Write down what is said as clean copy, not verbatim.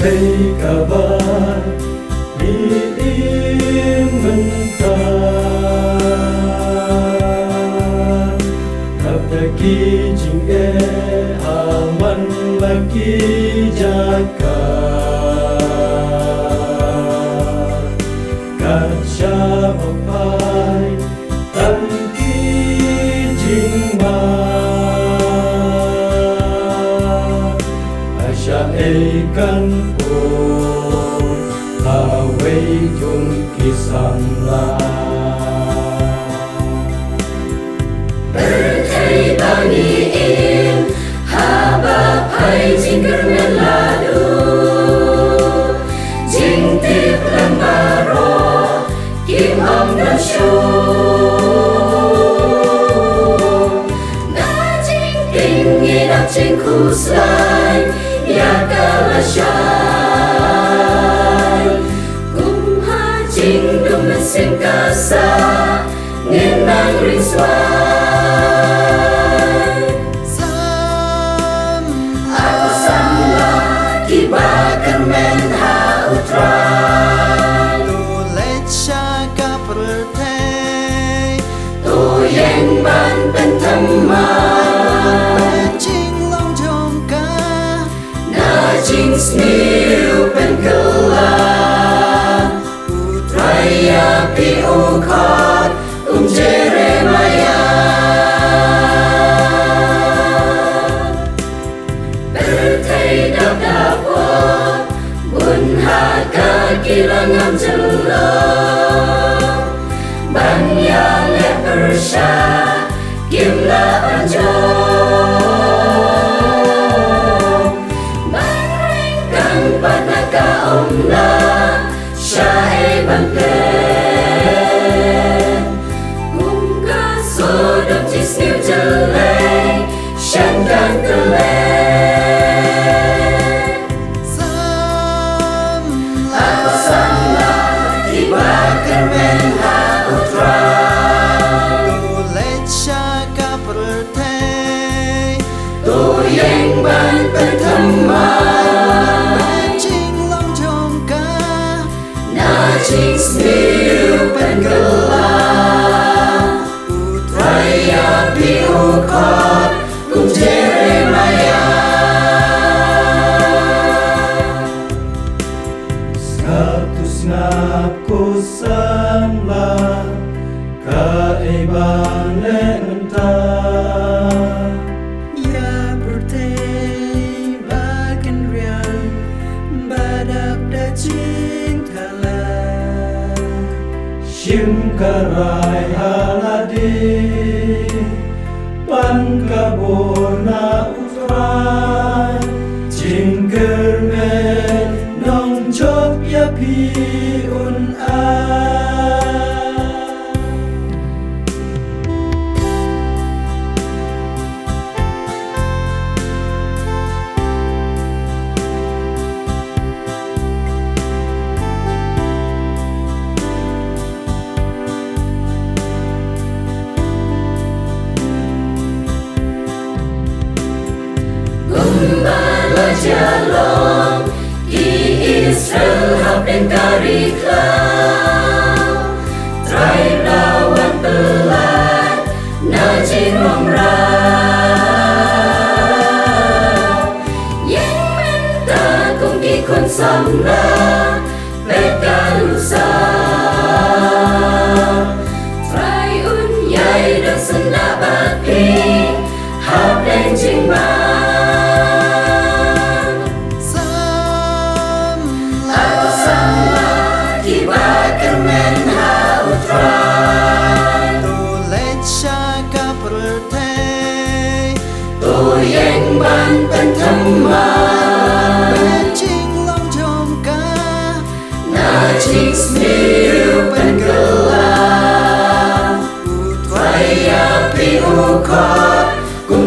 Hai kabar diimentar Kapdaki jing aman lagi jaga Kaca mapai tangki jing ma Asya ikan Hawai chung kisang la Berkai bani im Haba pai jingger meladu Jing tip lembaro Kim om dan shu Na jing tinggi nak jing kuslai Ya kalasya Jing du mesin kasa Ninang riswai Aku sama Kibakan menha utrai Tulet syaka pertei Tu yang ban penteman Jing long jongka Na jing sniu penkelah Raya pi ukot Jeremiah Bertai dap dapot Bun haka kilangan jelok Banya lepersya Kimla anjong Barengkang pada kaumna Syai bangken Gungka sodok jisniu jelek Syangkan telek Aku sama Kibakan menha utrai Tulet syaka pertei Tu yang ban penteman Jing long jongka Jing sniu pengelah Raya pi ukot Jeremiah Status ngaku samla Kaibane mentah Ya pertei bagan riang Badap da jing thala Shim karai haladi Pan kabona utrai Jingger men nong chop ya pi un a Gumbala jalong Di Israel hapin kariklau Trai lawan pelat Najin romrau Yang minta kong kikon samla Peka lusa Trai unyai dan sendapat pi Hapin jingma Kibakan menha utrai Tulet syaka pertei Tu yang ban penteman Jing long jongka Na jing sniu pengelah Raya pi ukot Kum